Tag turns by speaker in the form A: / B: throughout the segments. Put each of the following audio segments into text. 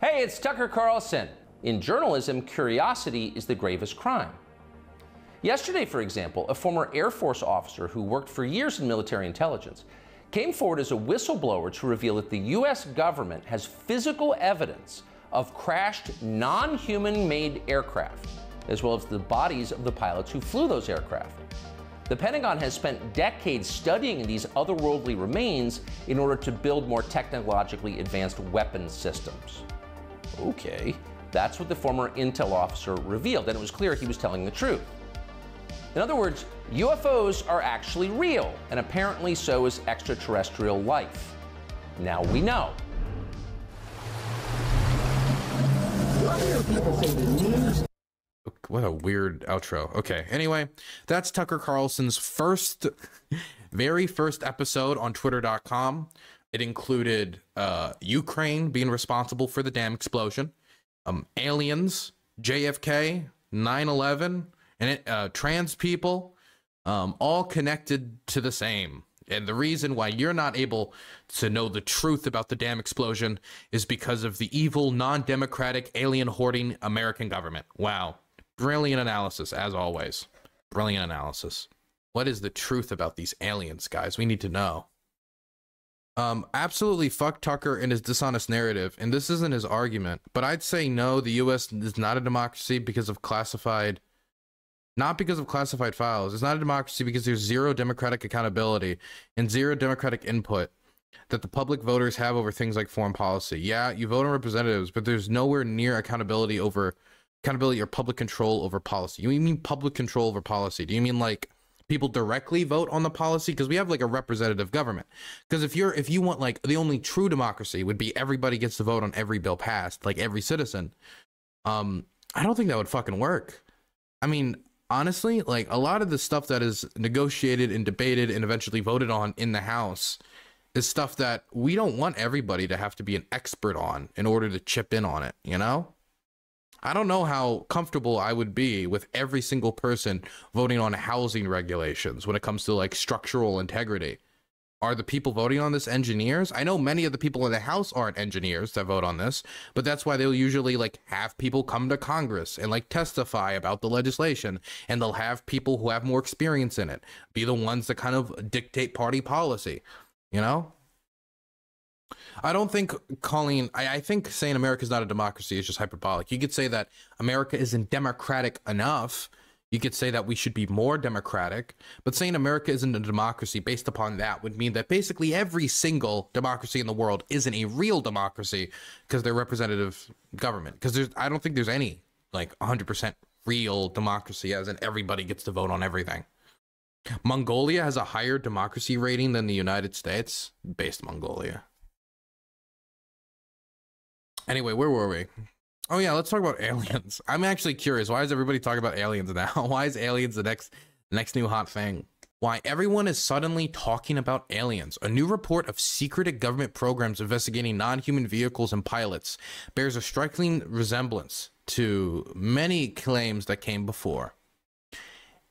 A: Hey, it's Tucker Carlson. In journalism, curiosity is the gravest crime. Yesterday, for example, a former Air Force officer who worked for years in military intelligence came forward as a whistleblower to reveal that the U.S. government has physical evidence of crashed non-human-made aircraft, as well as the bodies of the pilots who flew those aircraft. The Pentagon has spent decades studying these otherworldly remains in order to build more technologically advanced weapons systems. Okay, that's what the former intel officer revealed, and it was clear he was telling the truth. In other words, UFOs are actually real, and apparently so is extraterrestrial life. Now we know.
B: What a weird outro. Okay, anyway, that's Tucker Carlson's very first episode on Twitter.com. It included Ukraine being responsible for the damn explosion, aliens, JFK, 9/11, and trans people, all connected to the same. And the reason why you're not able to know the truth about the damn explosion is because of the evil, non-democratic, alien-hoarding American government. Wow. Brilliant analysis, as always. Brilliant analysis. What is the truth about these aliens, guys? We need to know. Absolutely fuck Tucker and his dishonest narrative, and this isn't his argument, but I'd say no, the U.S. is not a democracy because of not because of classified files. It's not a democracy because there's zero democratic accountability and zero democratic input that the public voters have over things like foreign policy. Yeah, you vote on representatives, but there's nowhere near accountability or public control over policy. You mean public control over policy? Do you mean like people directly vote on the policy? Because we have like a representative government. Because if you want, like, the only true democracy would be everybody gets to vote on every bill passed, like every citizen. I don't think that would fucking work. I mean, honestly, like, a lot of the stuff that is negotiated and debated and eventually voted on in the House is stuff that we don't want everybody to have to be an expert on in order to chip in on it, you know? I don't know how comfortable I would be with every single person voting on housing regulations when it comes to like structural integrity. Are the people voting on this engineers? I know many of the people in the House aren't engineers that vote on this, but that's why they'll usually like have people come to Congress and like testify about the legislation, and they'll have people who have more experience in it be the ones that kind of dictate party policy, you know? I don't think I think saying America's not a democracy is just hyperbolic. You could say that America isn't democratic enough. You could say that we should be more democratic, but saying America isn't a democracy based upon that would mean that basically every single democracy in the world isn't a real democracy because they're representative government. Because I don't think there's any like 100% real democracy as in everybody gets to vote on everything. Mongolia has a higher democracy rating than the United States, based Mongolia. Anyway, where were we? Oh yeah, let's talk about aliens. I'm actually curious. Why is everybody talking about aliens now? Why is aliens the next new hot thing? Why everyone is suddenly talking about aliens. A new report of secret government programs investigating non-human vehicles and pilots bears a striking resemblance to many claims that came before.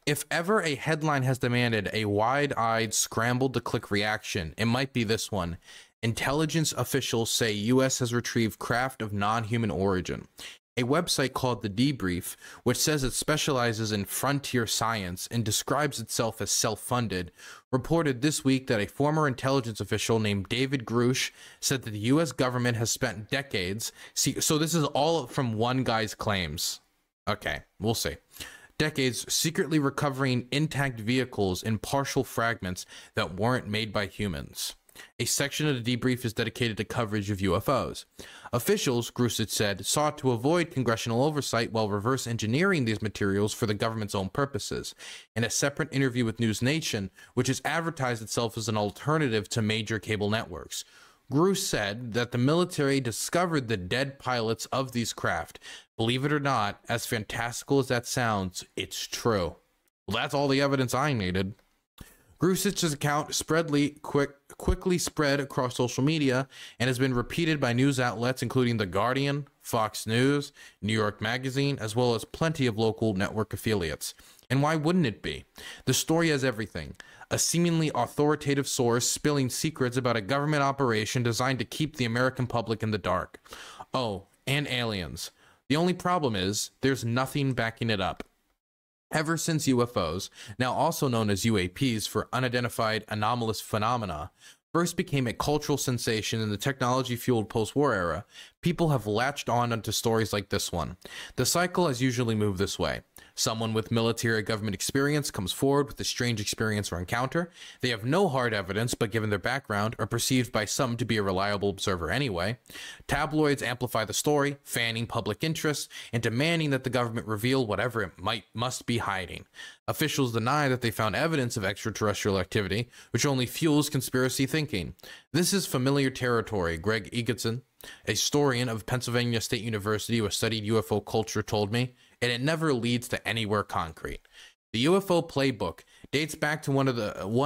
B: If ever a headline has demanded a wide-eyed, scrambled-to-click reaction, it might be this one. Intelligence officials say U.S. has retrieved craft of non-human origin. A website called The Debrief, which says it specializes in frontier science and describes itself as self-funded, reported this week that a former intelligence official named David Grush said that the U.S. government has spent decades... So this is all from one guy's claims. Okay, we'll see. Decades secretly recovering intact vehicles in partial fragments that weren't made by humans. A section of the debrief is dedicated to coverage of UFOs. Officials, Grush said, sought to avoid congressional oversight while reverse engineering these materials for the government's own purposes. In a separate interview with News Nation, which has advertised itself as an alternative to major cable networks, Grush said that the military discovered the dead pilots of these craft. Believe it or not, as fantastical as that sounds, it's true. Well, that's all the evidence I needed. Grush's account quickly spread across social media and has been repeated by news outlets including The Guardian, Fox News, New York Magazine, as well as plenty of local network affiliates. And why wouldn't it be? The story has everything. A seemingly authoritative source spilling secrets about a government operation designed to keep the American public in the dark. Oh, and aliens. The only problem is there's nothing backing it up. Ever since UFOs, now also known as UAPs for unidentified anomalous phenomena, first became a cultural sensation in the technology-fueled post-war era, people have latched on onto stories like this one. The cycle has usually moved this way. Someone with military government experience comes forward with a strange experience or encounter. They have no hard evidence, but given their background, are perceived by some to be a reliable observer anyway. Tabloids amplify the story, fanning public interest, and demanding that the government reveal whatever it must be hiding. Officials deny that they found evidence of extraterrestrial activity, which only fuels conspiracy thinking. This is familiar territory, Greg Eagleton, a historian of Pennsylvania State University who has studied UFO culture, told me, and it never leads to anywhere concrete. The UFO playbook dates back to one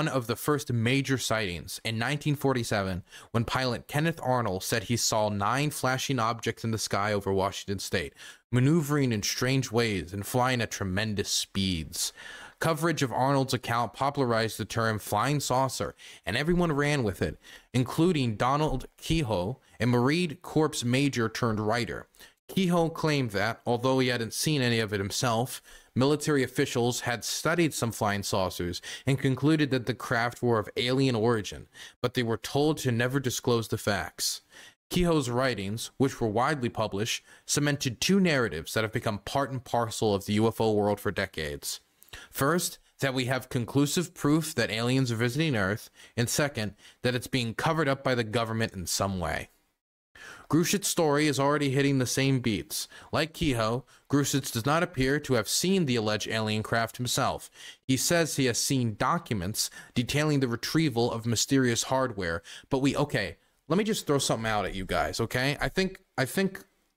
B: of the first major sightings in 1947, when pilot Kenneth Arnold said he saw 9 flashing objects in the sky over Washington state, maneuvering in strange ways and flying at tremendous speeds. Coverage of Arnold's account popularized the term flying saucer, and everyone ran with it, including Donald Kehoe, a Marine Corps major turned writer. Kehoe claimed that, although he hadn't seen any of it himself, military officials had studied some flying saucers and concluded that the craft were of alien origin, but they were told to never disclose the facts. Kehoe's writings, which were widely published, cemented 2 narratives that have become part and parcel of the UFO world for decades. First, that we have conclusive proof that aliens are visiting Earth, and second, that it's being covered up by the government in some way. Grushit's story is already hitting the same beats. Like Kehoe, Grushitz does not appear to have seen the alleged alien craft himself. He says he has seen documents detailing the retrieval of mysterious hardware, but okay, let me just throw something out at you guys, okay? I think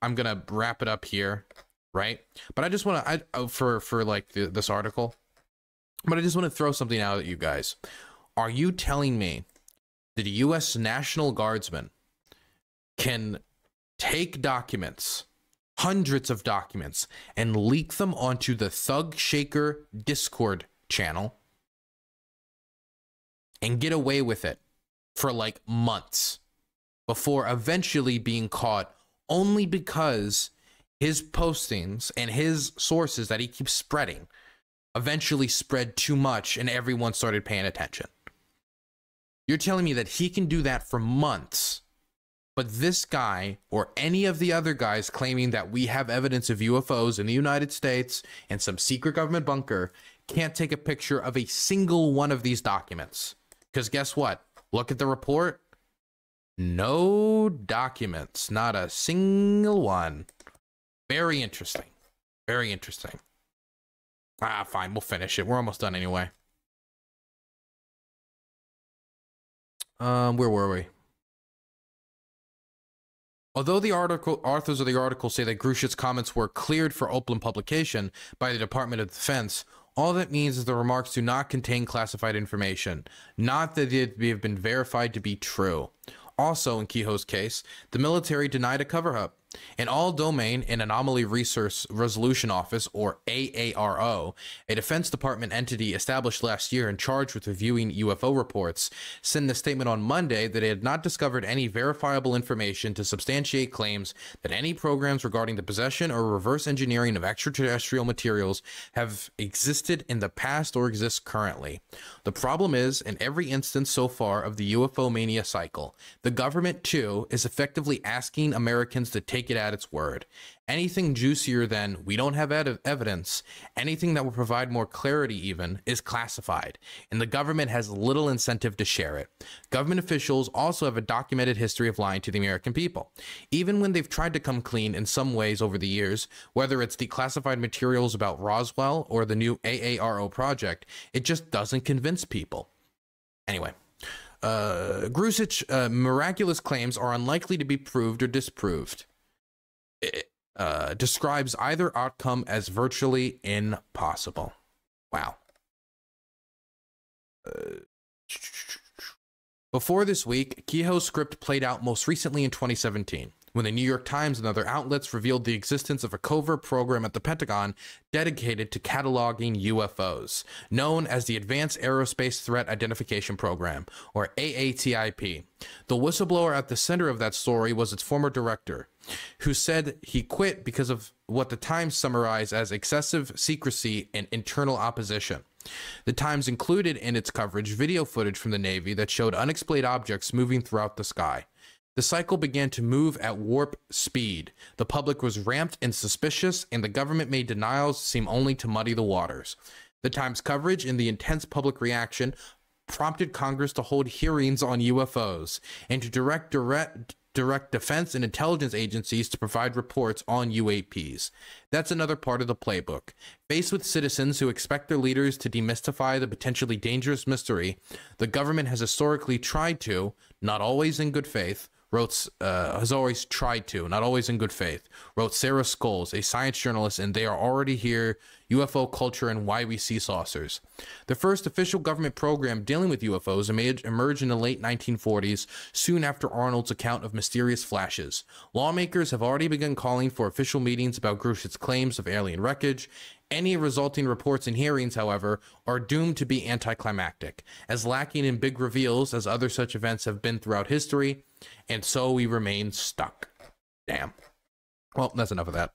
B: I'm gonna wrap it up here, right? But I just want to, for like this article, but I just want to throw something out at you guys. Are you telling me that a U.S. National Guardsman can take documents, hundreds of documents, and leak them onto the Thug Shaker Discord channel and get away with it for like months before eventually being caught, only because his postings and his sources that he keeps spreading eventually spread too much and everyone started paying attention? You're telling me that he can do that for months, but this guy or any of the other guys claiming that we have evidence of UFOs in the United States and some secret government bunker can't take a picture of a single one of these documents? Because guess what? Look at the report. No documents, not a single one. Very interesting. Very interesting. Fine, we'll finish it. We're almost done anyway. Where were we? Although the authors of the article say that Grushit's comments were cleared for open publication by the Department of Defense, all that means is the remarks do not contain classified information, not that they have been verified to be true. Also, in Kehoe's case, the military denied a cover-up. An All-Domain and Anomaly Resource Resolution Office, or AARO, a Defense Department entity established last year and charged with reviewing UFO reports, sent a statement on Monday that it had not discovered any verifiable information to substantiate claims that any programs regarding the possession or reverse engineering of extraterrestrial materials have existed in the past or exist currently. The problem is, in every instance so far of the UFO mania cycle, the government, too, is effectively asking Americans to take it at its word. Anything juicier than "we don't have evidence," anything that will provide more clarity even, is classified, and the government has little incentive to share it. Government officials also have a documented history of lying to the American people. Even when they've tried to come clean in some ways over the years, whether it's declassified materials about Roswell or the new AARO project, it just doesn't convince people. Anyway. Grushit's miraculous claims are unlikely to be proved or disproved. It describes either outcome as virtually impossible. Wow. Before this week, Kehoe's script played out most recently in 2017. when the New York Times and other outlets revealed the existence of a covert program at the Pentagon dedicated to cataloging UFOs, known as the Advanced Aerospace Threat Identification Program, or AATIP. The whistleblower at the center of that story was its former director, who said he quit because of what the Times summarized as excessive secrecy and internal opposition. The Times included in its coverage video footage from the Navy that showed unexplained objects moving throughout the sky. The cycle began to move at warp speed. The public was ramped and suspicious, and the government made denials seem only to muddy the waters. The Times coverage and the intense public reaction prompted Congress to hold hearings on UFOs and to direct defense and intelligence agencies to provide reports on UAPs. That's another part of the playbook. Faced with citizens who expect their leaders to demystify the potentially dangerous mystery, the government has historically tried to, not always in good faith, wrote Sarah Scoles, a science journalist, and They Are Already Here, UFO Culture and Why We See Saucers. The first official government program dealing with UFOs emerged in the late 1940s, soon after Arnold's account of mysterious flashes. Lawmakers have already begun calling for official meetings about Grusch's claims of alien wreckage. Any resulting reports and hearings, however, are doomed to be anticlimactic, as lacking in big reveals as other such events have been throughout history, and so we remain stuck. Damn. Well, that's enough of that.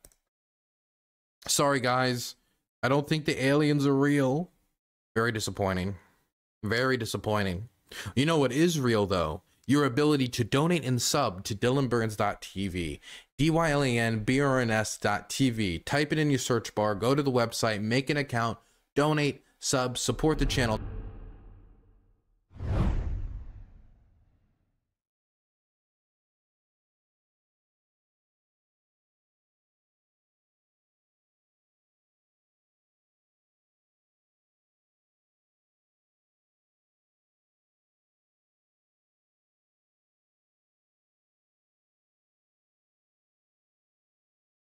B: Sorry, guys. I don't think the aliens are real. Very disappointing. Very disappointing. You know what is real, though? Your ability to donate and sub to DylanBurns.tv. DylanBurns.tv. Type it in your search bar, go to the website, make an account, donate, sub, support the channel.